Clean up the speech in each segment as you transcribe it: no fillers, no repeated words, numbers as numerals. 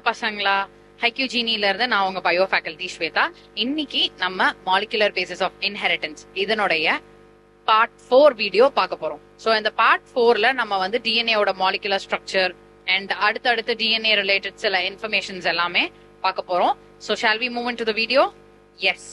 பசங்களா, ஹைக்யூஜினில இருந்து நான் உங்க பயோ ஃபேக்கல்டி ஸ்வேதா. இன்னைக்கு நம்ம மாலிகுலர் பேசிஸ் ஆஃப் இன்ஹெரிட்டன்ஸ் இதனுடைய பார்ட் 4 வீடியோ பார்க்க போறோம். சோ இந்த பார்ட் 4ல நம்ம வந்து டிஎன்ஏவோட மாலிகுலர் ஸ்ட்ரக்சர் அண்ட் அடுத்தடுத்து டிஎன்ஏ ரிலேட்டட் சில இன்ஃபர்மேஷன்ஸ் எல்லாமே பார்க்க போறோம். So shall we move into the video? Yes,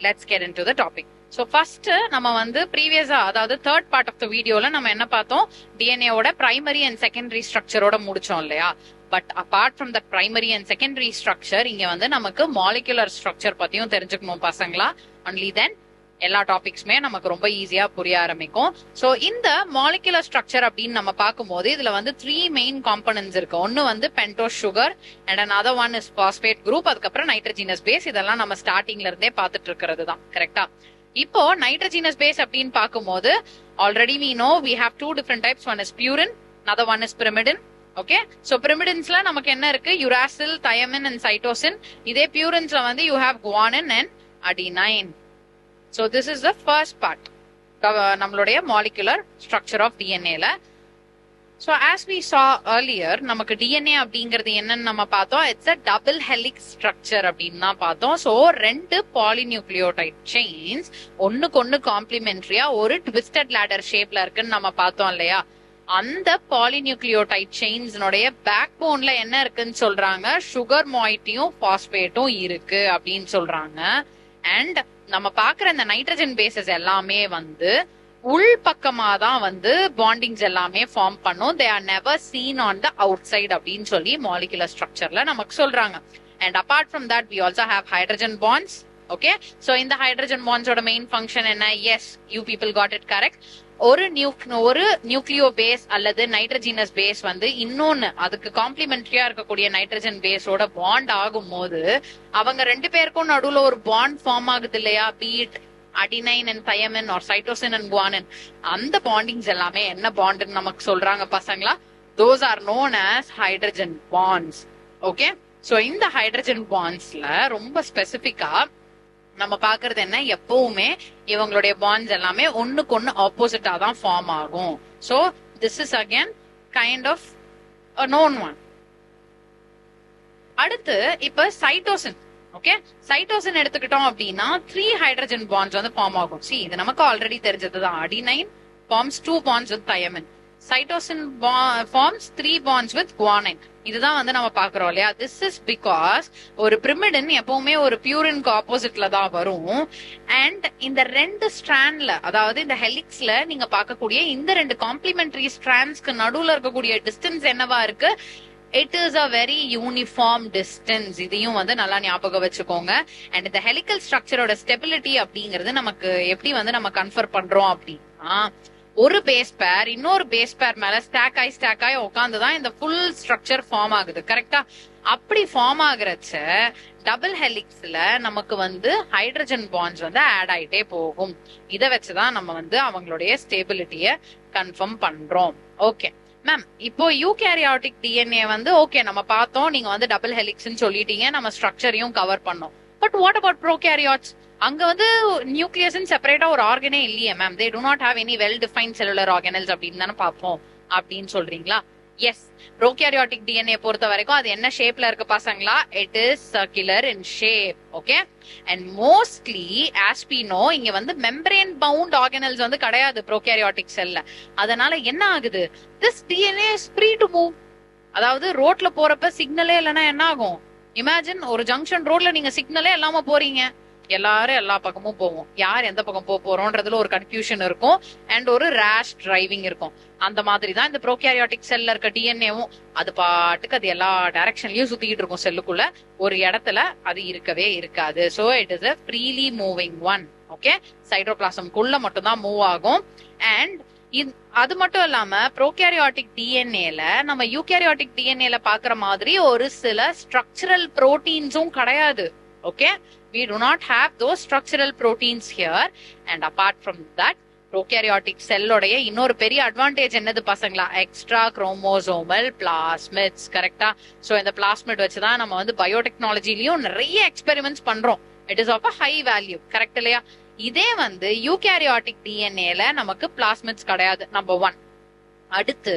let's get into the topic. So first நம்ம வந்து ப்ரீவியஸா, அதாவது தேர்ட் பார்ட் ஆஃப் த வீடியோல நம்ம என்ன பார்த்தோம்? டிஎன்ஏவோட பிரைமரி அண்ட் செகண்டரி ஸ்ட்ரக்சரோட முடிச்சோம் இல்லையா? But apart from the primary and secondary structure, இங்க வந்து நமக்கு மாலிகுலர் ஸ்ட்ரக்சர் பத்தியும் தெரிஞ்சுக்கணும் பசங்களா. ஒன்லி தென் எல்லா டாபிக்ஸ்மே நமக்கு ரொம்ப ஈஸியா புரிய ஆரம்பிக்கும். சோ இந்த மாலிகுலர் ஸ்ட்ரக்சர் அப்படின்னு நம்ம பார்க்கும்போது இதுல வந்து 3 மெயின் காம்பனன்ட்ஸ் இருக்கு. ஒன்னு வந்து pentose sugar and another one is phosphate group, அதுக்கப்புறம் நைட்ரஜினஸ் பேஸ். இதெல்லாம் நம்ம ஸ்டார்டிங்ல இருந்தே பார்த்துட்டு இருக்கிறது தான், கரெக்டா? இப்போ நைட்ரஜினஸ் பேஸ் அப்படின்னு பார்க்கும்போது already we know we have 2 different types. One is purine, another one is pyrimidine. Okay, so pyrimidines நமக்கு என்ன இருக்கு? Uracil, thymine and cytosine. இதே purinesல வந்து you have guanine and adenine. So this is the first part நம்மளுடைய molecular structure of DNA ல. So as we saw earlier, நமக்கு DNA அப்படிங்கிறது என்னன்னு நம்ம பார்த்தோம். It's a double helix structure அப்படின்னு தான் பார்த்தோம். So 2 polynucleotide chains ஒண்ணுக்கு ஒண்ணு காம்ப்ளிமெண்டரியா ஒரு twisted ladder ஷேப்ல இருக்குன்னு நம்ம பார்த்தோம் இல்லையா? அந்த பாலிநியூக்ளியோடைட் செயின்ஸ்னுடைய பேக் போன்ல என்ன இருக்குன்னு சொல்றாங்க? சுகர் மாய்ட்டியும் பாஸ்பேட்டும் இருக்கு அப்படின்னு சொல்றாங்க. அண்ட் நம்ம பாக்குற இந்த நைட்ரஜன் பேசஸ் எல்லாமே வந்து உள் பக்கமா தான் வந்து பாண்டிங்ஸ் எல்லாமே ஃபார்ம் பண்ணும். They are never seen on the outside அப்படின்னு சொல்லி மாலிகுலர் ஸ்ட்ரக்சர்ல நமக்கு சொல்றாங்க. And apart from that we also have hydrogen bonds. Okay, so இந்த ஹைட்ரஜன் பாண்ட்ஸோட மெயின் ஃபங்க்ஷன் என்ன? Yes, you people got it correct. ஒரு நியூக்ளியோ பேஸ் அல்லது நைட்ரஜினஸ் பேஸ் வந்து இன்னொன்னு அதுக்கு காம்ப்ளிமெண்டரியா இருக்கக்கூடிய நைட்ரஜன் பேஸோட பாண்ட் ஆகும் போது அவங்க 2 பேருக்கும் நடுவுல ஒரு பாண்ட் ஃபார்ம் ஆகுது இல்லையா? பீட் adenine and thymine or cytosine and guanine. அந்த பாண்டிங்ஸ் எல்லாமே என்ன பாண்ட்னு நமக்கு சொல்றாங்க பசங்களா? those are known as hydrogen bonds. Okay, so இந்த ஹைட்ரஜன் பாண்ட்ஸ்ல ரொம்ப ஸ்பெசிபிக்கா நம்ம பாக்குறது என்ன? எப்பவுமே இவங்களுடைய பாண்ட்ஸ் எல்லாமே ஒண்ணுக்கு ஒண்ணு ஆப்போசிட்டா தான் ஃபார்ம் ஆகும். So this is again kind of a known one. அடுத்து இப்ப சைட்டோசின். ஓகே, சைட்டோசின் எடுத்துக்கிட்டோம் அப்படின்னா 3 ஹைட்ரஜன் பாண்ட்ஸ் வந்து ஃபார்ம் ஆகும். சி, இது நமக்கு ஆல்ரெடி தெரிஞ்சதுதான். Adenine forms 2 bonds with thymine. Cytosine forms 3 bonds with guanine. இதுதான் வந்து நம்ம பாக்குறோம் இல்லையா? This is because ஒரு pyrimidine எப்பவுமே ஒரு purineக்கு ஆப்போசிட்ல தான் வரும். அண்ட் இந்த 2 ஸ்ட்ராண்ட்ல, அதாவது இந்த ஹெலிக்ஸ்ல நீங்க பார்க்கக்கூடிய இந்த 2 காம்ப்ளிமெண்டரி ஸ்ட்ராண்ட்ஸ்க்கு நடுவுல இருக்கக்கூடிய டிஸ்டன்ஸ் என்னவா இருக்கு? It is a very uniform distance. இதையும் வந்து நல்லா ஞாபகம் வச்சுக்கோங்க. அண்ட் இந்த ஹெலிக்கல் ஸ்ட்ரக்சரோட ஸ்டெபிலிட்டி அப்படிங்கிறது நமக்கு எப்படி வந்து நம்ம கன்ஃபர் பண்றோம் அப்படின்னா, ஒரு பேஸ் பேர் இன்னொரு பேஸ் பேர் மேல ஸ்டாக் ஆகி உட்காந்துதான் இந்த ஃபுல் ஸ்ட்ரக்சர் ஃபார்ம் ஆகுது, கரெக்டா? அப்படி ஃபார்ம் ஆகுறச்ச டபுள் ஹெலிக்ஸ்ல நமக்கு வந்து ஹைட்ரஜன் பாண்ட்ஸ் வந்து ஆட் ஆயிட்டே போகும். இத வச்சுதான் நம்ம வந்து அவங்களுடைய ஸ்டேபிலிட்டிய கன்ஃபார்ம் பண்றோம். ஓகே மேம், இப்போ யூகேரியாட்டிக் டிஎன்ஏ வந்து ஓகே நம்ம பார்த்தோம். நீங்க வந்து டபுள் ஹெலிக்ஸ்ன்னு சொல்லிட்டீங்க, நம்ம ஸ்ட்ரக்சரையும் கவர் பண்ணோம். But what about prokaryotes? அங்க வந்து நியூக்ளியஸ் செப்பரேட்டா ஒரு ஆர்கனே இல்லையே ma'am. They to not have any well defined cellular organelles அப்படின்னு தானே பார்ப்போம் அப்படின்னு சொல்றீங்களா? எஸ், ப்ரோகேரியாட்டிக் டிஎன்ஏ பொறுத்த வரைக்கும் அது என்ன ஷேப்ல இருக்கு பசங்களா? It is circular in shape. Okay, and mostly as we know இங்க வந்து மெம்பரேன் பவுண்ட் ஆர்கனல்ஸ் வந்து கிடையாது ப்ரோகேரியாட்டிக் செல்ல. அதனால என்ன ஆகுது? This DNA is free to move. அதாவது ரோட்ல போறப்ப சிக்னலே இல்லைன்னா என்ன ஆகும்? இமேஜின் ஒரு ஜங்ஷன் ரோட்ல நீங்க சிக்னலே இல்லாம போறீங்க. எல்லாரும் எல்லா பக்கமும் போவோம். யார் எந்த பக்கம் போறோம்ன்றதுல ஒரு கன்ஃபியூஷன் இருக்கும் அண்ட் ஒரு ரேஷ் டிரைவிங் இருக்கும். அந்த மாதிரி தான் இந்த ப்ரோகேரியாட்டிக் செல்ல இருக்க டிஎன்ஏவும் அது பாட்டுக்கு அது எல்லா டைரக்ஷன்லயும் சுத்திக்கிட்டு இருக்கும். செல்லுக்குள்ள ஒரு இடத்துல அது இருக்கவே இருக்காது. So it is a freely moving one. Okay, சைட்டோபிளாசம்குள்ள மட்டும் தான் மூவ் ஆகும். அண்ட் அது மட்டும் இல்லாம ப்ரோகேரியாட்டிக் டிஎன்ஏல நம்ம யூகேரியாட்டிக் டிஎன்ஏல பாக்குற மாதிரி ஒரு சில ஸ்ட்ரக்சரல் புரோட்டீன்ஸும் கிடையாது. Okay, we do not have those structural proteins here. And apart from that, prokaryotic cell உடைய இன்னொரு பெரிய அட்வான்டேஜ் என்னது பசங்களா? எக்ஸ்ட்ரா குரோமோசோமல் பிளாஸ்மிட்ஸ், கரெக்டா? சோ இந்த பிளாஸ்மிட் வச்சுதான் நம்ம வந்து பயோடெக்னாலஜிலயும் நிறைய எக்ஸ்பெரிமெண்ட்ஸ் பண்றோம். It is of a high value, correct இல்லையா? இதே வந்து யூகேரியாட்டிக் டிஎன்ஏல நமக்கு பிளாஸ்மிட்ஸ் கிடையாது. நம்பர் 1. அடுத்து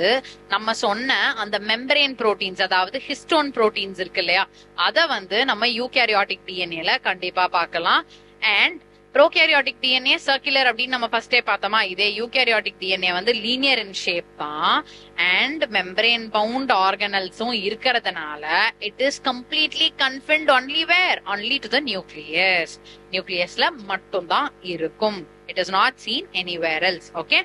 நம்ம சொன்ன அந்த மெம்பரேன் புரோட்டீன்ஸ், அதாவது ஹிஸ்டோன் புரோட்டீன்ஸ் இருக்கு இல்லையா, அத வந்து நம்ம யூகேரியாட்டிக் டிஎன்ஏல கண்டிப்பா பார்க்கலாம். அண்ட் ப்ரோகேரியாட்டிக் டிஎன்ஏ சர்க்குலர் அப்படின்னு நம்ம ஃபர்ஸ்டே பார்த்தோமா, இதே யூகேரியாட்டிக் டிஎன்ஏ வந்து லீனியர் இன் ஷேப் தான். அண்ட் மெம்பரேன் பவுண்ட் ஆர்கனல்ஸும் இருக்கிறதுனால it is completely confined only where, only to the nucleus. நியூக்ளியஸ்ல மட்டும் தான் இருக்கும். It is not seen anywhere else. Okay,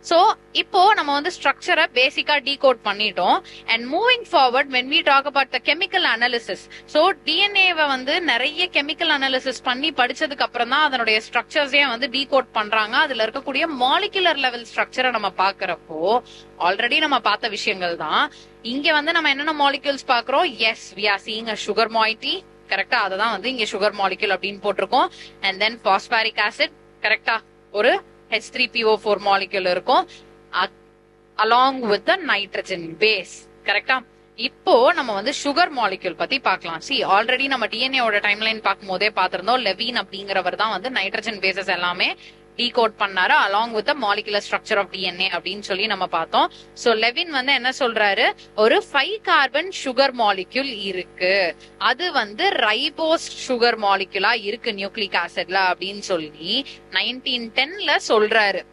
so இப்போ நம்ம வந்து ஸ்ட்ரக்சரை பேசிக்கா டீகோட் பண்ணிட்டோம். And moving forward when we talk about the chemical analysis, so டிஎன்ஏவை வந்து நிறைய கெமிக்கல் அனாலிசிஸ் பண்ணி படிச்சதுக்கு அப்புறம் தான் அதனுடைய ஸ்ட்ரக்சர்ஸே வந்து டீகோட் பண்றாங்க. அதுல இருக்கக்கூடிய மாலிகுலர் லெவல் ஸ்ட்ரக்சரை நம்ம பாக்குறப்போ ஆல்ரெடி நம்ம பார்த்த விஷயங்கள் தான். இங்க வந்து நம்ம என்னென்ன மாலிகுல்ஸ் பாக்குறோம்? Yes, we are seeing a sugar moiety. கரெக்டா, அததான் வந்து இங்க சுகர் மாலிகுல் அப்படின்னு போட்டிருக்கோம். அண்ட் தென் பாஸ்பாரிக் ஆசிட், கரெக்டா, ஒரு H3PO4 மாலிகுல் இருக்கும் along with the nitrogen base. கரெக்டா, இப்போ நம்ம வந்து சுகர் மாலிகுல் பத்தி பார்க்கலாம். சி, ஆல்ரெடி நம்ம டிஎன்ஏவோட டைம்லைன் பார்க்கும் போதே பார்த்திருந்தோம். லெவின் அப்படிங்கிறவர் தான் வந்து நைட்ரஜன் பேசஸ் எல்லாமே டீகோட் பண்ணாரு along with the molecular structure of DNA அப்படின்னு சொல்லி நம்ம பார்த்தோம். சோ லெவின் வந்து என்ன சொல்றாரு, ஒரு 5 கார்பன் சுகர் மாலிக்யூல் இருக்கு, அது வந்து ரைபோஸ் சுகர் மாலிக்யூலா இருக்கு நியூக்ளிக் ஆசிட்ல அப்படின்னு சொல்லி 1910ல சொல்றாரு.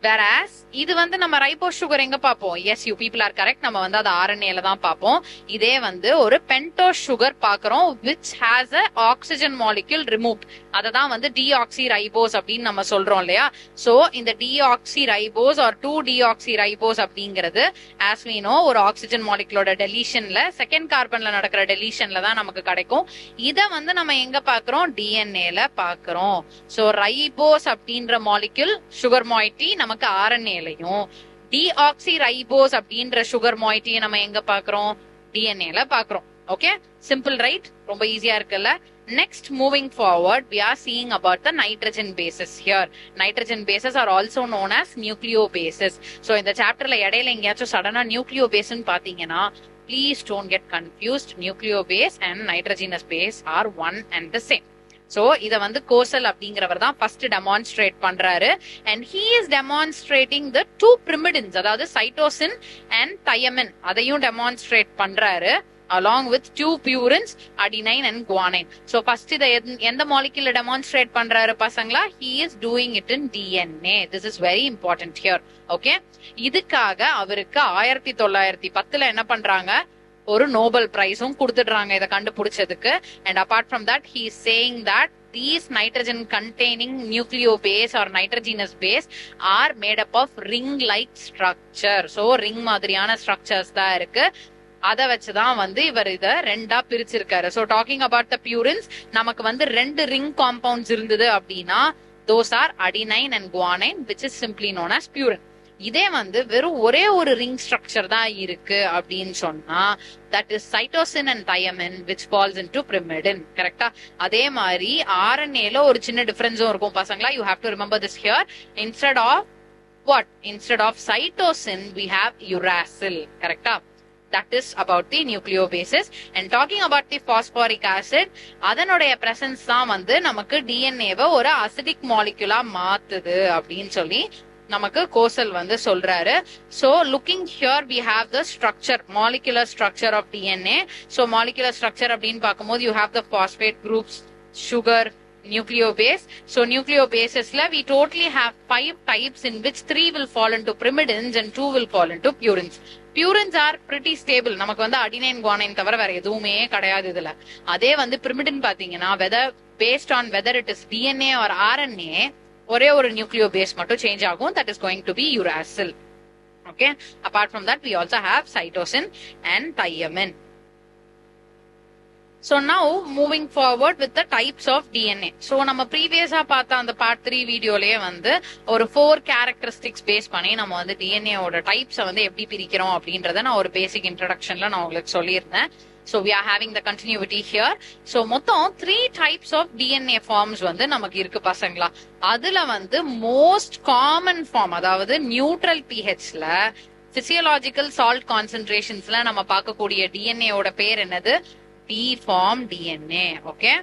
Whereas இது வந்து நம்ம ரைபோஸ் சுகர் எங்க பாப்போம்? Yes, you people are correct, நம்ம வந்து அது ஆர்என்ஏல தான் பாப்போம். இதே வந்து ஒரு பென்டோஸ் சுகர் பாக்குறோம் which has a oxygen molecule removed, அததான் வந்து டிஆக்சி ரைபோஸ் அப்படின்னு நம்ம சொல்றோம் இல்லையா. சோ இந்த டிஆக்சி ரைபோஸ் ஆர் 2-டிஆக்சி ரைபோஸ் அப்படிங்கிறது as we know ஒரு ஆக்சிஜன் மாலிகுலோட டெலிஷன்ல செகண்ட் கார்பன்ல நடக்கிற டெலிஷன்ல தான் நமக்கு கிடைக்கும். இத வந்து நம்ம எங்க பாக்குறோம்? டிஎன்ஏல பாக்குறோம். சோ ரைபோஸ் அப்படின்ற மாலிகுல் சுகர் மாய்டி நமக்கு ஆர்என்ஏலயும், டிஆக்சி ரைபோஸ் அப்படின்ற சுகர் மாய்டியை நம்ம எங்க பாக்குறோம்? டிஎன்ஏல பாக்குறோம். ஓகே, சிம்பிள் ரைட், ரொம்ப ஈஸியா இருக்குல்ல. Next, moving forward, we are seeing about the nitrogen bases here. Nitrogen bases are also known as nucleobases. So இந்த சாப்டர்ல இடையில எங்கேயாச்சும் சடனா nucleobase ன்னு பாத்தீங்கன்னா please don't get confused. Nucleobase and nitrogenous base are one and the same. So இத வந்து கோசல் அப்படிங்கிறவர் தான் ஃபர்ஸ்ட் டெமான்ஸ்ட்ரேட் பண்றாரு. And he is demonstrating the 2 pyrimidines, அதாவது சைட்டோசின் அண்ட் தையமின், அதையும் டெமான்ஸ்ட்ரேட் பண்றாரு along with 2 purines, adenine and guanine. So first இத எந்த மாலிகுல டெமான்ஸ்ட்ரேட் பண்றாரு பசங்களா? he is doing it in DNA. This is very important here. Okay, இதுக்காக அவருக்கு 1910ல என்ன பண்றாங்க? ஒரு நோபல் பிரைஸும் கொடுத்துடுறாங்க இதை கண்டுபிடிச்சதுக்கு. And apart from that he is saying that these nitrogen containing nucleobase or nitrogenous base are made up of ring like structure. So ring மாதிரியான ஸ்ட்ரக்சர்ஸ் தான் இருக்கு. அத வச்சுதான் வந்து இவர் இத ரெண்டா பிரிச்சிருக்காரு. So talking about the purines, நமக்கு வந்து 2 ரிங் காம்பவுண்ட்ஸ் இருந்தது அப்படின்னா those are adenine and guanine, which is simply known as purine. இதே வந்து வெறும் ஒரே ஒரு ரிங் ஸ்ட்ரக்சர் தான் இருக்கு அப்படின்னு சொன்னா that is cytosine and thymine which falls into pyrimidine. கரெக்டா, அதே மாதிரி ஆர்என்ஏல ஒரு சின்ன டிஃபரன்ஸும் இருக்கும் பசங்களா. you have to remember this here. Instead of what? Instead of cytosine we have uracil. கரெக்டா, that is about the nucleobases. And talking about the phosphoric acid, அதனுடைய presence தான் வந்து நமக்கு டிஎன்ஏவை ஒரு அசிடிக் மாலிகுலா மாத்துது அப்படின்னு சொல்லி நமக்கு கோசல் வந்து சொல்றாரு. So looking here we have the structure, molecular structure of DNA. So molecular structure அப்படின்னு பார்க்கும்போது you have the phosphate groups, sugar, nucleobase. So nucleobasesல we totally have 5 types in which 3 will fall into pyrimidines and 2 will fall into purines. Purines are pretty stable. நமக்கு வந்து adenine guanine தவிர வேற எதுவுமே கிடையாது இதுல. அதே வந்து pyrimidine பாத்தீங்கன்னா based on whether it is DNA or RNA, ஒரே ஒரு நியூக்ளியோபேஸ் மட்டும் சேஞ்ச் ஆகும். that is going to be uracil. Okay, apart from that we also have cytosine and thymine. So now moving forward with the types of DNA. So நம்ம ப்ரீவியஸா பார்த்த அந்த part 3 வீடியோலயே வந்து ஒரு 4 characteristics base பண்ணி நம்ம வந்து டிஎன்ஏ ஓட டைப்ஸை வந்து எப்படி பிரிக்கிறோம் அப்படின்றத நான் ஒரு பேசிக் இன்ட்ரோடக்ஷன்ல நான் உங்களுக்கு சொல்லியிருந்தேன். So we are having the continuity here. So மொத்தம் 3 types of DNA forms வந்து நமக்கு இருக்கு பசங்களா. அதுல வந்து most common form, அதாவது நியூட்ரல் pHல physiological salt concentrationsல நம்ம பார்க்கக்கூடிய DNA ஓட பேர் என்னது? D-form DNA. Okay,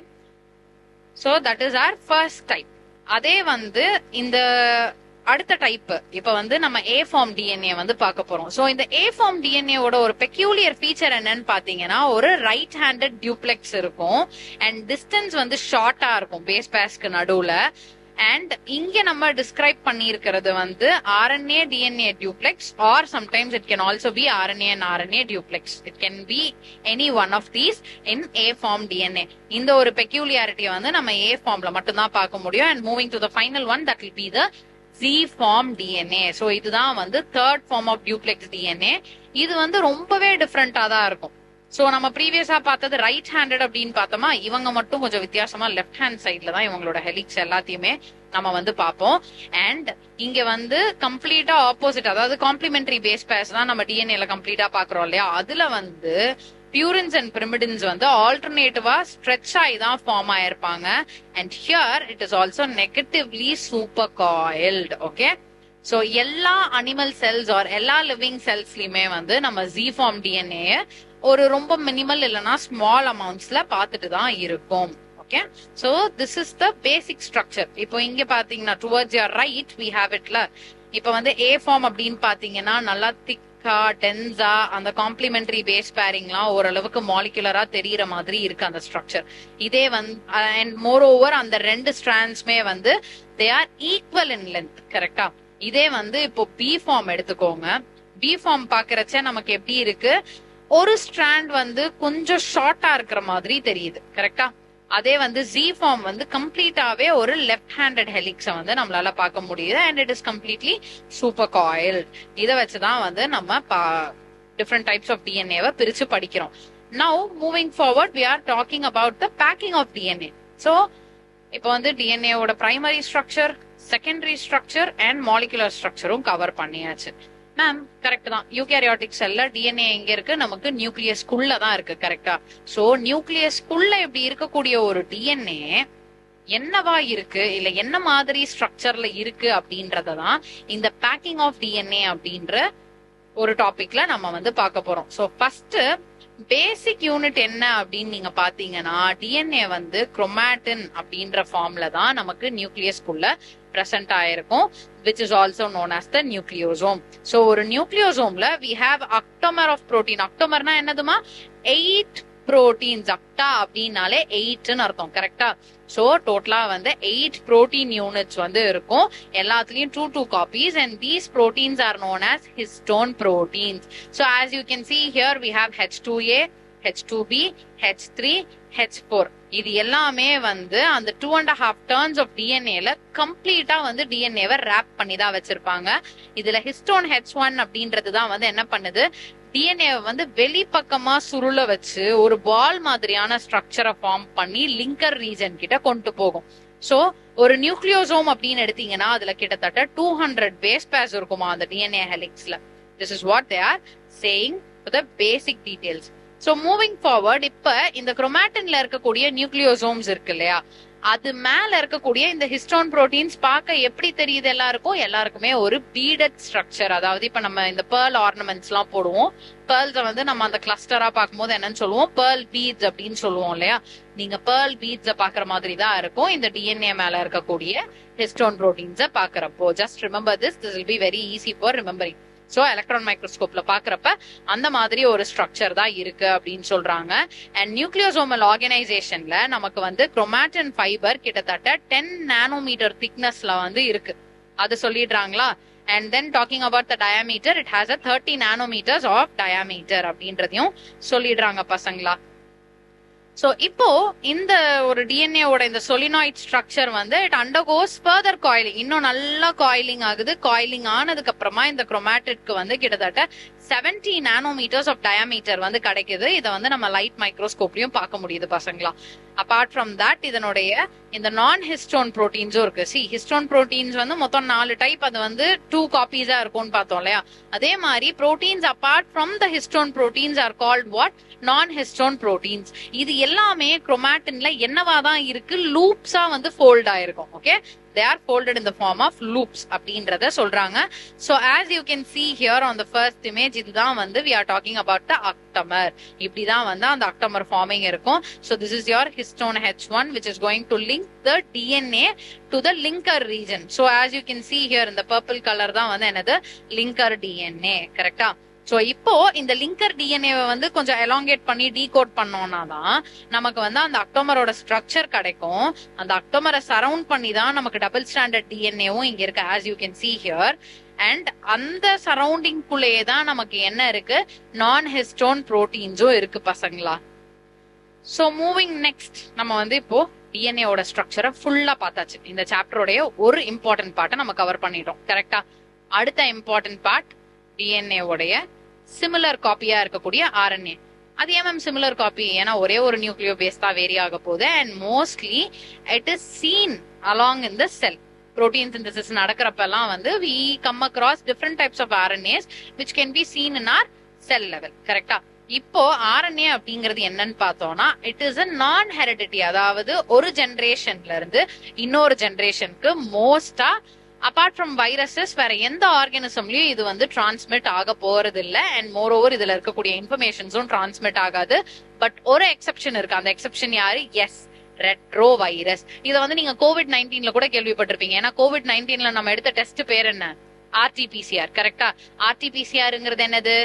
so that is our first type. அதே வந்து இந்த அடுத்த டைப் இப்ப வந்து நம்ம ஏ ஃபார்ம் டிஎன்ஏ வந்து பார்க்க போறோம். சோ இந்த ஏ ஃபார்ம் டிஎன்ஏவோட ஒரு பெக்யூலியர் ஃபீச்சர் என்னன்னு பாத்தீங்கன்னா, ஒரு ரைட் ஹேண்டட் டியூப்ளெக்ஸ் இருக்கும் அண்ட் டிஸ்டன்ஸ் வந்து ஷார்ட்டா இருக்கும் பேஸ் பேஸ்க்கு நடுவுல. அண்ட் இங்க நம்ம டிஸ்கிரைப் பண்ணியிருக்கிறது வந்து RNA DNA duplex or sometimes it can also be RNA and RNA duplex. It can be any one of these in A form DNA. இந்த ஒரு பெக்யூலியாரிட்டியை வந்து நம்ம A formல மட்டும் தான் பார்க்க முடியும். And moving to the final one, that will be the Z form DNA. So இதுதான் வந்து third form of duplex DNA. இது வந்து ரொம்பவே டிஃப்ரெண்டா தான் இருக்கும். சோ நம்ம ப்ரீவியஸா பார்த்தது ரைட் ஹேண்டட் அப்படின்னு பார்த்தோமா, இவங்க மட்டும் கொஞ்சம் வித்தியாசமா லெஃப்ட் ஹேண்ட் சைட்ல தான் இவங்களோட ஹெலிக்ஸ் எல்லாத்தையுமே நம்ம வந்து பார்ப்போம். அண்ட் இங்க வந்து கம்ப்ளீட்டா ஆப்போசிட், அதாவது காம்ப்ளிமெண்டரி பேஸ் பேஸ் தான் நம்ம டிஎன்ஏல கம்ப்ளீட்டா பாக்குறோம் இல்லையா, அதுல வந்து பியூரின்ஸ் அண்ட் பிரிமிடின்ஸ் வந்து ஆல்டர்னேட்டிவா ஸ்ட்ரெச் ஆகி தான் ஃபார்ம் ஆயிருப்பாங்க. And here it is also negatively supercoiled. Okay, so எல்லா அனிமல் செல்ஸ் ஆர் எல்லா லிவிங் செல்ஸ்லயுமே வந்து நம்ம Z ஃபார்ம் டிஎன்ஏ ஒரு ரொம்ப மினிமல் இல்லனா ஸ்மால் அமௌண்ட்ஸ்ல பார்த்துட்டு தான் இருக்கும். Okay, so this is the basic structure. இப்போ இங்க பாத்தீங்கன்னா towards your right we have இட்ல. இப்போ வந்து ஏ ஃபார்ம் அப்படின்னு பாத்தீங்கன்னா நல்லா திக்கா டென்ஸா அந்த காம்ப்ளிமெண்டரி பேஸ் பேரிங்லாம் ஓரளவுக்கு மாலிகுலரா தெரியற மாதிரி இருக்கு அந்த ஸ்ட்ரக்சர். இதே வந்து அண்ட் மோர் ஓவர் அந்த ரெண்டு ஸ்ட்ராண்ட்ஸ்மே வந்து they are equal in length. கரெக்டா? இதே வந்து இப்போ பி ஃபார்ம் எடுத்துக்கோங்க. பி ஃபார்ம் பாக்குறச்ச நமக்கு எப்படி இருக்கு, ஒரு ஸ்ட்ராண்ட் வந்து கொஞ்சம் ஷார்ட்டா இருக்கிற மாதிரி தெரியுது. கரெக்டா? அதே வந்து Z ஃபார்ம் வந்து கம்ப்ளீட்டாவே ஒரு லெஃப்ட் ஹேண்டட் ஹெலிக்ஸ வந்து நம்மளால பார்க்க முடியுது. And it is completely supercoiled. இதை வச்சுதான் வந்து நம்ம டிஃப்ரெண்ட் டைப்ஸ் ஆஃப் டிஎன்ஏவை பிரிச்சு படிக்கிறோம். Now moving forward we are talking about the packing of DNA. So இப்போ வந்து டிஎன்ஏவோட primary structure, secondary structure and molecular ஸ்ட்ரக்சரும் கவர் பண்ணியாச்சு. மேம் கரெக்ட் தான், யூகேரியாட்டிக் செல்ல டிஎன்ஏ எங்க இருக்கு, நமக்கு நியூக்ளியஸ்குள்ள தான் இருக்கு. கரெக்டா? சோ நியூக்ளியஸ்குள்ள இப்படி இருக்கக்கூடிய ஒரு டிஎன்ஏ என்னவா இருக்கு, இல்ல என்ன மாதிரி ஸ்ட்ரக்சர்ல இருக்கு அப்படின்றதான் இந்த பேக்கிங் ஆஃப் டிஎன்ஏ அப்படின்ற ஒரு டாபிக்ல நம்ம வந்து பார்க்க போறோம். சோ ஃபர்ஸ்ட் பேசிக் யூனிட் என்ன அப்படின்னு நீங்க பாத்தீங்கன்னா, டிஎன்ஏ வந்து குரோமாட்டின் அப்படின்ற ஃபார்ம்ல தான் நமக்கு நியூக்ளியஸ்குள்ள present ஆயிருக்கும், which is also known as the nucleosome. So ஒரு நியூக்ளியோசோம்ல we have octamer of protein. octamerனா என்னதுமா? 8 proteins. octa அப்படினாலே 8ன்னு அர்த்தம். கரெக்டா? சோ டோட்டலா வந்து 8 protein units வந்து இருக்கும். எல்லாத்துலயும் 2 copies and these proteins are known as histone proteins. So as you can see here we have H2A, H2B, H3, H4. இது எல்லாமே வந்து அந்த 2.5 turns of டிஎன்ஏல கம்ப்ளீட்டா வந்து டிஎன்ஏவை ரேப் பண்ணி தான் வச்சிருப்பாங்க. இதுல ஹிஸ்டோன் H1 அப்படின்றதுதான் வந்து என்ன பண்ணுது, டிஎன்ஏ வந்து வெளிப்பக்கமா சுருள வச்சு ஒரு பால் மாதிரியான ஸ்ட்ரக்சரை ஃபார்ம் பண்ணி லிங்கர் ரீஜன் கிட்ட கொண்டு போகும். சோ ஒரு நியூக்ளியோசோம் அப்படின்னு எடுத்தீங்கன்னா அதுல கிட்டத்தட்ட 200 பேஸ் பேர்ஸ் இருக்குமா அந்த டிஎன்ஏ ஹெலிக்ஸ்ல. This is what they are saying the basic details. So moving forward, இப்ப இந்த குரோமாட்டின்ல இருக்கக்கூடிய நியூக்ளியோசோம்ஸ் இருக்கு இல்லையா, அது மேல இருக்கக்கூடிய இந்த ஹிஸ்டோன் புரோட்டீன்ஸ் பார்க்க எப்படி தெரியுது எல்லாருக்குமே ஒரு பீடட் ஸ்ட்ரக்சர். அதாவது இப்ப நம்ம இந்த பேர்ல் ஆர்னமெண்ட்ஸ் எல்லாம் போடுவோம், பேர்ல்ஸ வந்து நம்ம அந்த கிளஸ்டரா பார்க்கும்போது என்னன்னு சொல்லுவோம், பேர்ல் பீட்ஸ் அப்படின்னு சொல்லுவோம் இல்லையா. நீங்க பேர்ல் பீட்ஸ பாக்குற மாதிரி தான் இருக்கும் இந்த டிஎன்ஏ மேல இருக்கக்கூடிய ஹிஸ்டோன் புரோட்டீன்ஸ பாக்குறப்போ. Just remember this will be very easy for remembering. So electron மைக்ரோஸ்கோப்ல பாக்குறப்ப அந்த மாதிரி ஒரு ஸ்ட்ரக்சர் தான் இருக்கு அப்படின்னு சொல்றாங்க. அண்ட் நியூக்ளியோசோமல் ஆர்கனைசேஷன்ல நமக்கு வந்து குரோமாட்டின் ஃபைபர் கிட்டத்தட்ட 10 நானோமீட்டர் திக்னஸ்ல வந்து இருக்கு, அது சொல்லிடுறாங்களா. And then talking about the diameter, it has a 30 nanometres of diameter அப்படின்றதையும் சொல்லிடுறாங்க பசங்களா. சோ இப்போ இந்த ஒரு டிஎன்ஏவோட இந்த சொலினாய்ட் ஸ்ட்ரக்சர் வந்து இட் அண்டர்கோஸ் ஃபர்தர் காயிலிங். இன்னும் நல்லா காயிலிங் ஆகுது. காயிலிங் ஆனதுக்கு அப்புறமா இந்த குரோமாட்டிட்க்கு வந்து கிட்டத்தட்ட 70 நானோமீட்டர்ஸ் ஆஃப் டயாமீட்டர் வந்து கிடைக்குது. இதை வந்து நம்ம லைட் மைக்ரோஸ்கோப்லயும் பார்க்க முடியுது பசங்களா. அபார்ட் ஃப்ரம் தட் இதனுடைய இந்த நான் ஹிஸ்டோன் புரோட்டீன்ஸும் இருக்கு. ஹிஸ்டோன் புரோட்டீன்ஸ் வந்து மொத்தம் 4 டைப், அது வந்து 2 காப்பீஸா இருக்கும்னு பார்த்தோம் இல்லையா. அதே மாதிரி proteins apart from the histone proteins are called what, நான் ஹிஸ்டோன் புரோட்டீன்ஸ். இது எல்லாமே குரோமாட்டின்ல என்னவாதான் இருக்கு, லூப்ஸா வந்து ஃபோல்ட் ஆயிருக்கும். Okay, they are folded in the form of loops அப்படின்றத சொல்றாங்க. So as you can see here on the first image, இதுதான் வந்து we are talking about the octamer. இப்படிதான் வந்து அந்த octamer forming இருக்கும். So this is your histone H1 which is going to link the DNA to the linker region. So as you can see here in the purple color தான் வந்து என்னது linker DNA, கரெக்டா? So இப்போ இந்த linker டிஎன்ஏவை வந்து கொஞ்சம் elongate பண்ணி decode பண்ணோம்னா தான் நமக்கு வந்து அந்த அக்டோமரோட ஸ்ட்ரக்சர் கிடைக்கும். அந்த அக்டோமரை சரவுண்ட் பண்ணி தான் நமக்கு டபுள் ஸ்டாண்டர்ட் டிஎன்ஏவும் இங்க இருக்கு, as you can see here. And அந்த சரௌண்டிங் குள்ளேயே தான் நமக்கு என்ன இருக்கு, நான் ஹிஸ்டோன் புரோட்டீன்ஸும் இருக்கு பசங்களா. சோ மூவிங் நெக்ஸ்ட், நம்ம வந்து இப்போ டிஎன்ஏவோட ஸ்ட்ரக்சரை ஃபுல்லா பார்த்தாச்சு. இந்த சாப்டரோடைய ஒரு இம்பார்ட்டன்ட் பார்ட்டை நம்ம கவர் பண்ணிட்டோம், கரெக்டா? அடுத்த இம்பார்ட்டன்ட் பார்ட் டிஎன்ஏ உடைய சிமிலர் காப்பியா இருக்கக்கூடிய ஆர்என்ஏ. அது ஏன் மேம் சிமிலர் காப்பி? ஏன்னா ஒரே ஒரு நியூக்ளியோ பேஸ் தான் வேரி ஆக போகுது. And mostly it is scene along in the sell. protein synthesis நடக்கிறப்பெல்லாம் வந்து we come across different types of RNAs which can be seen in our cell level, கரெக்டா? இப்போ RNA அப்படிங்கிறது என்னன்னு பார்த்தோம்னா இட் இஸ் அ நான் heredity. அதாவது ஒரு ஜெனரேஷன்ல இருந்து இன்னொரு ஜெனரேஷனுக்கு மோஸ்டா அபார்ட் ஃப்ரம் வைரஸஸ் வேற எந்த ஆர்கானிசம்லயும் இது வந்து டிரான்ஸ்மிட் ஆக போறது இல்ல. அண்ட் மோர் ஓவர் இதுல இருக்கக்கூடிய இன்ஃபர்மேஷன்ஸும் டிரான்ஸ்மிட் ஆகாது. பட் ஒரு எக்ஸெப்ஷன் இருக்கு. அந்த எக்ஸெப்ஷன் யாரு? Yes, retrovirus. இதை வந்து நீங்க COVID-19ல கூட கேள்விப்பட்டிருப்பீங்க. ஏன்னா COVID-19ல நம்ம எடுத்த டெஸ்ட் பேர் என்ன? RT-PCR, கரெக்டா? RT-PCRங்கிறது என்னது?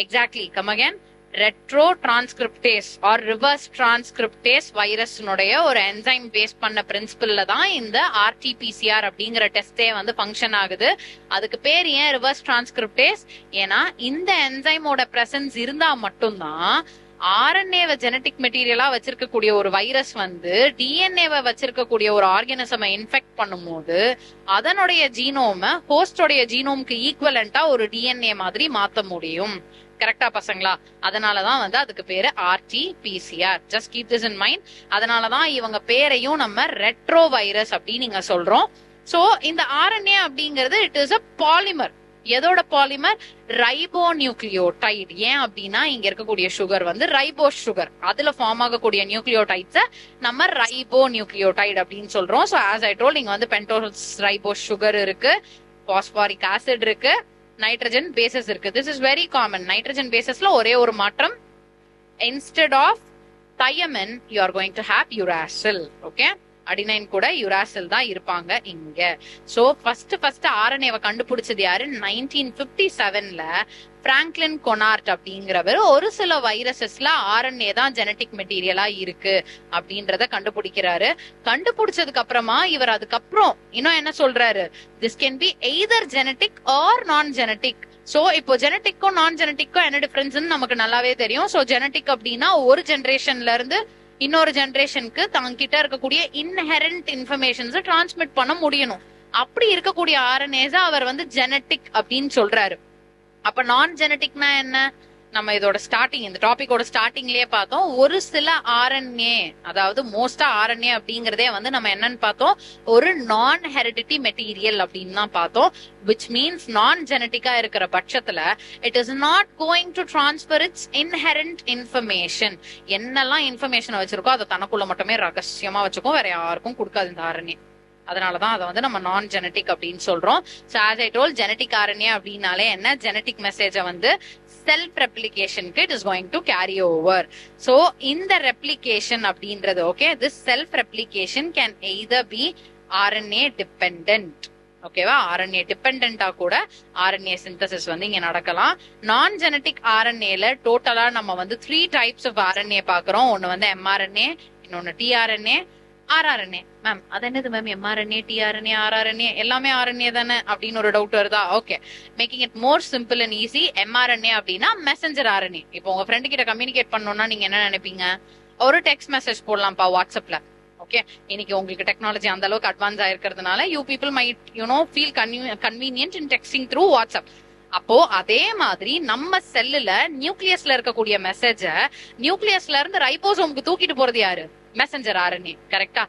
Exactly, come again, retro transcriptase or reverse transcriptase வைரஸ்னுடைய ஒரு என்சைம் பேஸ் பண்ண பிரின்சிபிள்ல தான் இந்த RT-PCR அப்படிங்கிற டெஸ்டே வந்து ஃபங்க்ஷன் ஆகுது. அதுக்கு பேர் ஏன் ரிவர்ஸ் டிரான்ஸ்கிரிப்டேஸ்? ஏன்னா இந்த என்சைமோட பிரசன்ஸ் இருந்தா மட்டும்தான் ஆர்என்ஏவை ஜெனட்டிக் மெட்டீரியலா வச்சிருக்கக்கூடிய ஒரு வைரஸ் வந்து டிஎன்ஏவை வச்சிருக்கக்கூடிய ஒரு ஆர்கானிசமை இன்ஃபெக்ட் பண்ணும்போது அதனுடைய ஜீனோம ஹோஸ்டோடைய ஜீனோம்க்கு ஈக்குவலண்டா ஒரு டிஎன்ஏ மாதிரி மாத்த முடியும், கரெக்டா பசங்களா? அதனாலதான் வந்து அதுக்கு பேரு RT-PCR. Just keep this in mind. அதனாலதான் இவங்க பேரையும் நம்ம ரெட்ரோ வைரஸ் அப்படின்னு நீங்க சொல்றோம். சோ இந்த ஆர்என்ஏ அப்படிங்கிறது இட் இஸ் அ பாலிமர். எதோட பாலிமர்? Ribo nucleotide. ஏன் அப்படின்னா இங்க இருக்கக்கூடிய சுகர் வந்து ரைபோஸ் சுகர். அதுல ஃபார்ம் ஆகக்கூடிய நியூக்ளியோடைட்ஸ நம்ம ரைபோ நியூக்ளியோடைட் அப்படின்னு சொல்றோம். சோ ஆஸ் ஐ டோல்ட், இங்க வந்து பென்டோஸ் ரைபோஸ் சுகர் இருக்கு, பாஸ்பாரிக் ஆசிட் இருக்கு, நைட்ரஜன் பேசஸ் இருக்கு. This is very common. Nitrogen பேசஸ்ல ஒரே ஒரு மாற்றம், instead of thiamine you are going to have uracil. Okay, adenine கூட யுராசில் தான் இருப்பாங்க இங்க. சோ ஃபர்ஸ்ட் ஆர்என்ஏவை கண்டுபிடிச்சது யாரு? 1957ல பிராங்க்லின் கொனார்ட் அப்படிங்கிறவர் ஒரு சில வைரஸஸ்ல ஆர்என்ஏ தான் ஜெனட்டிக் மெட்டீரியலா இருக்கு அப்படின்றத கண்டுபிடிக்கிறாரு. கண்டுபிடிச்சதுக்கு அப்புறமா இவர் அதுக்கப்புறம் இன்னும் என்ன சொல்றாரு? This can be either genetic or non genetic. So இப்போ ஜெனட்டிக்கும் நான் ஜெனட்டிக்கும் என்ன டிஃபரன்ஸ் நமக்கு நல்லாவே தெரியும். சோ ஜெனட்டிக் அப்படின்னா ஒரு ஜெனரேஷன்ல இருந்து இன்னொரு ஜெனரேஷனுக்கு தாங்கிட்ட இருக்கக்கூடிய இன்ஹெரண்ட் இன்ஃபர்மேஷன்ஸ் டிரான்ஸ்மிட் பண்ண முடியணும். அப்படி இருக்கக்கூடிய ஆர்என்ஏஸ அவர் வந்து ஜெனட்டிக் அப்படின்னு சொல்றாரு. அப்ப நான் ஜெனட்டிக்னா என்ன? நம்ம இதோட ஸ்டார்டிங், இந்த டாபிக்கோட ஸ்டார்டிங்லயே பார்த்தோம். ஒரு சில ஆர்என்ஏ, அதாவது மோஸ்டா ஆர்என்ஏ அப்படிங்கறதே வந்து நம்ம என்னன்னு பார்த்தோம், ஒரு நான் ஹெரிடிட்டி மெட்டீரியல் அப்படின்னு தான் பார்த்தோம். விச் மீன்ஸ் நான் ஜெனட்டிக்கா இருக்கிற பட்சத்துல it is not going to transfer it's inherent information. என்னெல்லாம் இன்ஃபர்மேஷன் வச்சிருக்கோ அதை தனக்குள்ள மட்டுமே ரகசியமா வச்சுக்கும், வேற யாருக்கும் கொடுக்காது இந்த ஆர்என்ஏ. அதனாலதான் அதை வந்து நம்ம நான் ஜெனட்டிக் அப்படின்னு சொல்றோம். So as I told, genetic RNA அப்படின்னாலே என்ன? ஜெனட்டிக் மெசேஜ வந்து செல்ஃப் ரெப்ளிகேஷனுக்கு it is going to carry over. So இந்த ரெப்ளிகேஷன் அப்படின்றது, okay, this self replication can either be RNA dependent. ஓகேவா? ஆர்என்ஏ டிபெண்டன்டா கூட ஆர்என்ஏ சிந்தசிஸ் வந்து இங்க நடக்கலாம். நான் ஜெனட்டிக் ஆர்என்ஏல டோட்டலா நம்ம வந்து 3 டைப்ஸ் ஆஃப் ஆர்என்ஏ பாக்குறோம். ஒன்னு வந்து mRNA, இன்னொன்னு tRNA, RRNA. மேம் அது என்னது மேம்? mRNA, tRNA, RRNA எல்லாமே RNA தானே அப்படின்னு ஒரு டவுட் வருதா? Okay, making it more simple and easy. mRNA அப்படின்னா மெசஞ்சர் RNA. இப்போ உங்க ஃப்ரெண்ட் கிட்ட கம்யூனிகேட் பண்ணணும்னா நீங்க என்ன நினைப்பீங்க? ஒரு டெக்ஸ்ட் மெசேஜ் போடலாம்ப்பா வாட்ஸ்அப்ல. ஓகே, இன்னைக்கு உங்களுக்கு டெக்னாலஜி அந்த அளவுக்கு அட்வான்ஸ் ஆயிருக்கிறதுனால you people might feel convenient in texting through WhatsApp. அப்போ அதே மாதிரி நம்ம செல்லுல நியூக்ளியஸ்ல இருக்கக்கூடிய மெசேஜ நியூக்ளியஸ்ல இருந்து ரைபோசோமுக்கு தூக்கிட்டு போறது யாரு? மெசஞ்சர் RNA, கரெக்டா?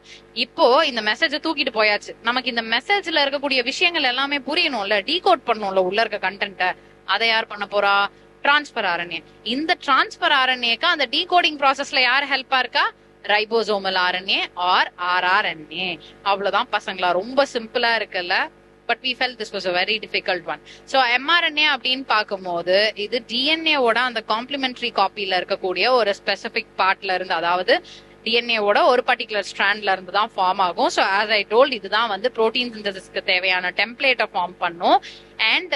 இப்போ இந்த மெசேஜ தூக்கிட்டு போயாச்சு. நமக்கு இந்த மெசேஜ்ல இருக்கக்கூடிய விஷயங்கள் எல்லாமே புரியணும்ல, டீகோட் பண்ணணும்ல உள்ள இருக்க கண்டென்ட்ட. அதை யார் பண்ண போறா? Transfer RNA. இந்த டிரான்ஸ்பர் RNAக்கு அந்த டீகோடிங் ப்ராசஸ்ல யார் ஹெல்ப்பா இருக்கா? Ribosomal RNA or rRNA. அவ்வளவுதான் பசங்களா, ரொம்ப சிம்பிளா இருக்குல்ல. But we felt this was a very difficult one. So mRNA அப்படின்னு பார்க்கும்போது இது டிஎன்ஏவோட அந்த காம்ப்ளிமெண்டரி காப்பில இருக்கக்கூடிய ஒரு ஸ்பெசிபிக் பார்ட்ல இருந்து, அதாவது டிஎன்ஏவோட ஒரு பர்டிகுலர் ஸ்ட்ராண்ட்ல இருந்து தான் ஃபார்ம் ஆகும். ஸோ ஆஸ் ஐ டோல்ட், இதுதான் வந்து புரோட்டீன் சிந்தசிஸ்க்கு தேவையான டெம்ப்ளேட்டை ஃபார்ம் பண்ணும். அண்ட்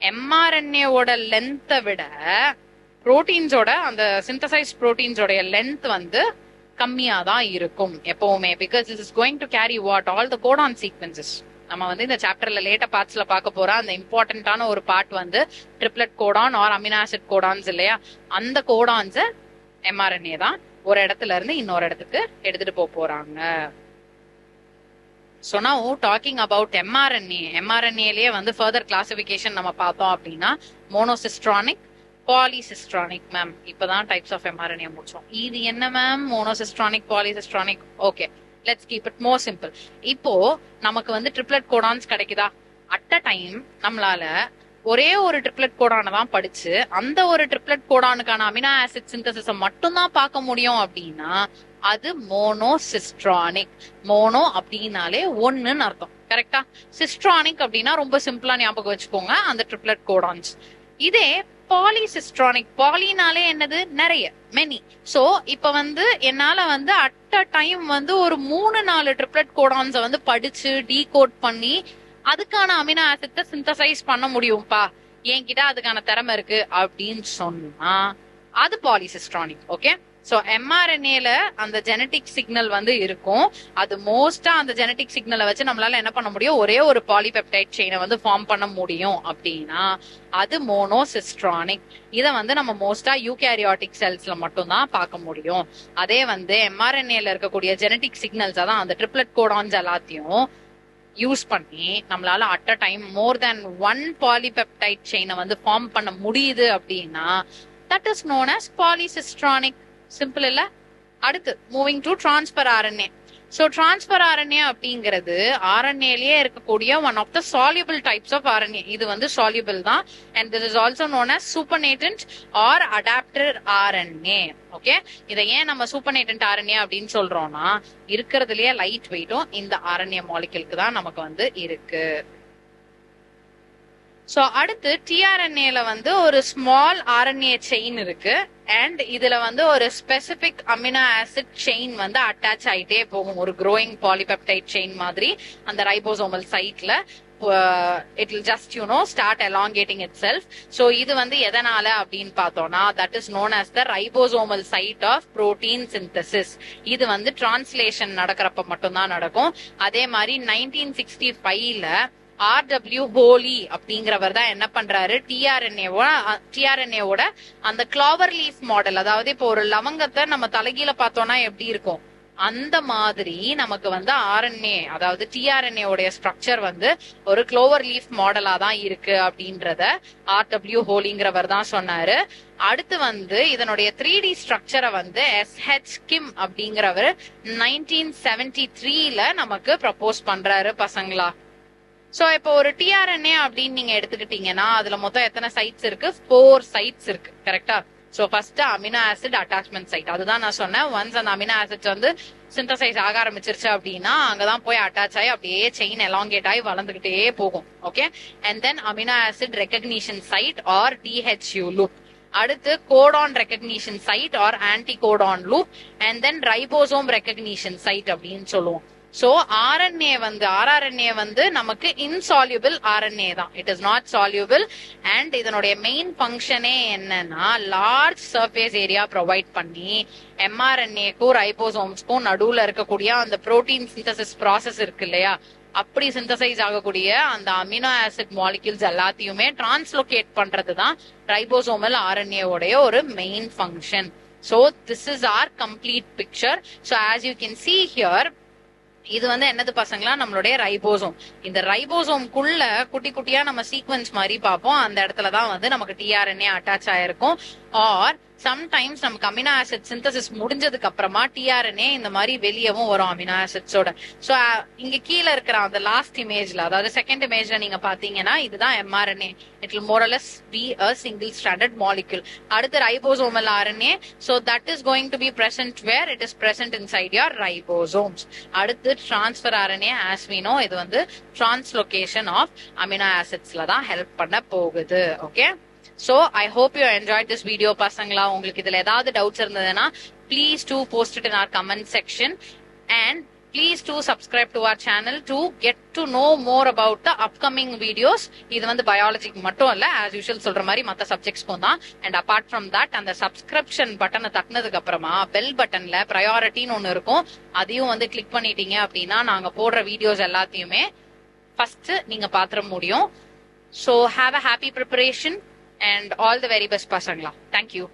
எம்ஆர்என்ஏவோட லென்த்தை விட புரோட்டீன்ஸோட அந்த சிந்தசைஸ் புரோட்டீன்ஸோட லென்த் வந்து கம்மியா தான் இருக்கும் எப்பவுமே. Because this is going to carry what all the Godan sequences. நம்ம வந்து இந்த சாப்டர்ல லேட்டர் பார்ட்ஸ்ல பார்க்க போற அந்த இம்பார்ட்டன்டான ஒரு பார்ட் வந்து triplet codon or amino acid codons இல்லையா, அந்த கோடான்ஸ் எம்ஆர்என்ஏ தான் ஒரு இடத்துல இருந்து இன்னொரு இடத்துக்கு எடுத்துட்டு போறாங்க. So now talking about mRNA-லயே வந்து ஃபர்தர் கிளாசிபிகேஷன் நம்ம பார்த்தோம் அப்படின்னா மோனோசிஸ்ட்ரானிக், பாலிசிஸ்ட்ரானிக். மேம் இப்பதான் டைப்ஸ் ஆஃப் எம்ஆர்என்ஏ முடிச்சோம். இது என்ன ma'am monocistronic, polycistronic? Okay, let's keep it more simple. இப்போ நமக்கு வந்து ட்ரிப்ளெட் கோடான்ஸ் கிடைக்குதா? அட் அ டைம் நம்மளால ஒரே ஒரு ட்ரிப்ளெட் கோடானை தான் படிச்சு அந்த ஒரு ட்ரிப்ளெட் கோடானுக்கான அமினோ ஆசிட் சிந்தசிஸ மட்டும் தான் பார்க்க முடியும் அப்படின்னா அது மோனோசிஸ்ட்ரானிக். மோனோ அப்படின்னாலே ஒண்ணுன்னு அர்த்தம், கரெக்டா? சிஸ்ட்ரானிக் அப்படின்னா ரொம்ப சிம்பிளா ஞாபகம் வச்சுக்கோங்க, அந்த ட்ரிப்ளெட் கோடான்ஸ். இதே பாலிசிஸ்ட்ரானிக், பாலினாலே என்னது? நிறைய, மெனி. சோ இப்ப வந்து என்னால வந்து அட் அ டைம் வந்து ஒரு 3-4 ட்ரிப்ளெட் கோடான்ஸை வந்து படிச்சு டீகோட் பண்ணி அதுக்கான அமினோ ஆசிட்ட சிந்தசைஸ் பண்ண முடியும்பா, என்கிட்ட அதுக்கான திறமை இருக்கு அப்படின்னு சொன்னா அது பாலிசிஸ்ட்ரானிக். ஓகே, சோ எம்ஆர்என்ஏல அந்த ஜெனடிக் சிக்னல் வந்து இருக்கும். அது மோஸ்டா அந்த ஜெனடிக் சிக்னலை வச்சு நம்மளால என்ன பண்ண முடியும்? ஒரே ஒரு பாலிபெப்டைட் செயினை வந்து ஃபார்ம் பண்ண முடியும் அப்படின்னா அது மோனோசிஸ்ட்ரானிக். இதை வந்து நம்ம மோஸ்டா யூகேரியாட்டிக் செல்ஸ்ல மட்டும் தான் பார்க்க முடியும். அதே வந்து எம்ஆர்என்ஏல இருக்கக்கூடிய ஜெனடிக் சிக்னல்ஸ், அதான் அந்த ட்ரிப்ளெட் கோடான்ஸ் எல்லாத்தையும் யூஸ் பண்ணி நம்மளால at a time more than 1 polypeptide செயினை வந்து ஃபார்ம் பண்ண முடியுது அப்படின்னா that is known as polycistronic. Simple இல்ல? அடுத்து moving to transfer RNA. So transfer RNA அப்படிங்கிறது ஆர்என்ஏலயே இருக்கக்கூடிய one of the soluble types of RNA. இது வந்து சால்யூபிள் தான். And this is also known as supernatant or adaptor RNA. Okay, இதை ஏன் நம்ம சூப்பர்நேட்டன்ட் ஆர்என்ஏ அப்படின்னு சொல்றோம்னா இருக்கிறதுலயே லைட் வெயிட்டும் இந்த ஆர்என்ஏ மாலிகுலுக்கு தான் நமக்கு வந்து இருக்கு. சோ அடுத்து டிஆர்என்ஏல வந்து ஒரு ஸ்மால் ஆர்என்ஏ செயின் இருக்கு. அண்ட் இதுல வந்து ஒரு ஸ்பெசிபிக் அமினோ ஆசிட் செயின் வந்து அட்டாச் ஆயிட்டே போகும், ஒரு growing பாலிபெப்டைட் செயின் மாதிரி அந்த ரைபோசோமல் சைட்ல. it will just start elongating itself. So இது வந்து எதனால அப்படின்னு பார்த்தோம்னா that is known as the ribosomal site of protein synthesis. இது வந்து டிரான்ஸ்லேஷன் நடக்கிறப்ப மட்டும்தான் நடக்கும். அதே மாதிரி 1965ல ஆர்டபிள்யூ ஹோலி அப்படிங்கிறவர் தான் என்ன பண்றாரு, டிஆர்என்ஏவோட அந்த கிளாவர் லீஃப் மாடல், அதாவது இப்போ ஒரு லவங்கத்தை நம்ம தலைகீழ பார்த்தோம்னா எப்படி இருக்கும் அந்த மாதிரி நமக்கு வந்து ஆர்என்ஏ, அதாவது டிஆர்என்ஏ உடைய ஸ்ட்ரக்சர் வந்து ஒரு க்ளோவர் லீஃப் மாடலா தான் இருக்கு அப்படின்றத ஆர்டபிள்யூ ஹோலிங்கிறவர் தான் சொன்னாரு. அடுத்து வந்து இதனுடைய 3D ஸ்ட்ரக்சரை வந்து SH கிம் அப்படிங்கிறவர் 1973ல நமக்கு ப்ரப்போஸ் பண்றாரு பசங்களா. சோ இப்போ ஒரு டிஆர்என்ஏ அப்படின்னு நீங்க எடுத்துக்கிட்டீங்கன்னா அதுல மொத்தம் எத்தனை சைட்ஸ் இருக்கு? 4 சைட்ஸ் இருக்கு, கரெக்டா? So first amino acid attachment site, அதுதான் நான் சொன்னேன். ஒன்ஸ் அந்த அமினோ ஆசிட்ஸ் வந்து சிந்தசைஸ் ஆக ஆரம்பிச்சிருச்சு அப்படின்னா அங்கதான் போய் அட்டாச் ஆகி அப்படியே செயின் எலாங்கேட் ஆகி வளர்ந்துகிட்டே போகும். Okay, and then amino acid recognition site or DHU loop. அடுத்து codon recognition site or anticodon loop. And then ribosome recognition site அப்படின்னு சொல்லுவோம். சோ RNA வந்து நமக்கு இன்சால்யூபிள் RNA தான், it is not soluble. And இதனுடைய main ஃபங்க்ஷனே என்னன்னா large surface area provide பண்ணி mRNAக்கும் ரைபோசோம்ஸ்க்கும் நடுவுல இருக்கக்கூடிய அந்த புரோட்டீன் சிந்தசிஸ் ப்ராசஸ் இருக்கு இல்லையா, அப்படி சிந்தசைஸ் ஆகக்கூடிய அந்த அமினோ ஆசிட் மாலிக்யூல்ஸ் எல்லாத்தையுமே டிரான்ஸ்லோகேட் பண்றதுதான் ரைபோசோமல் RNA உடைய ஒரு main function. So this is our complete picture. So as you can see here, இது வந்து என்னது பசங்களா, நம்மளுடைய ரைபோசோம். இந்த ரைபோசோம்குள்ள குட்டி குட்டியா நம்ம சீக்வன்ஸ் மாதிரி பார்ப்போம். அந்த இடத்துலதான் வந்து நமக்கு டிஆர்என்ஏ அட்டாச் ஆயிருக்கும். ஆர் சம்டைம்ஸ் நமக்கு அமினோ ஆசிட் சிந்தசிஸ் முடிஞ்சதுக்கு அப்புறமா டிஆர்என்ஏ இந்த மாதிரி வெளியவும் வரும் அமினோ ஆசிட்ஸோட. சோ இங்க கீழே இருக்கிற அந்த லாஸ்ட் இமேஜ்ல, அதாவது செகண்ட் இமேஜ்ல நீங்க பாத்தீங்கன்னா இதுதான் எம்ஆர்என்ஏ. It will more or less be a single stranded molecule. அடுத்து ribosomal RNA. so that is going to be present where it is present inside your ribosomes. அடுத்து transfer RNA, as we know இது வந்து translocation of amino acidsல தான் help பண்ண போகுது. Okay, so I hope you enjoyed this video பசங்களா. உங்களுக்கு இதுல ஏதாவது டவுட்ஸ் இருந்ததுன்னா please do post it in our comment section and please do subscribe to our channel to get to know more about the upcoming videos. இது வந்து பயாலஜிக்கு மட்டும் இல்ல, as usual சொல்ற மாதிரி மத்த சப்ஜெக்ட்ஸ்க்கும் தான். அண்ட் அபார்ட் ஃப்ரம் தட் அந்த சப்ஸ்கிரிப்ஷன் பட்டனை தட்டினதுக்கு அப்புறமா பெல் பட்டன்ல ப்ரையாரிட்டின்னு ஒன்னு இருக்கும், அதையும் வந்து கிளிக் பண்ணிட்டீங்க அப்படின்னா நாங்க போடுற வீடியோஸ் எல்லாத்தையுமே ஃபர்ஸ்ட் நீங்க பாத்திர முடியும். So have a happy preparation and all the very best பசங்களா. Thank you.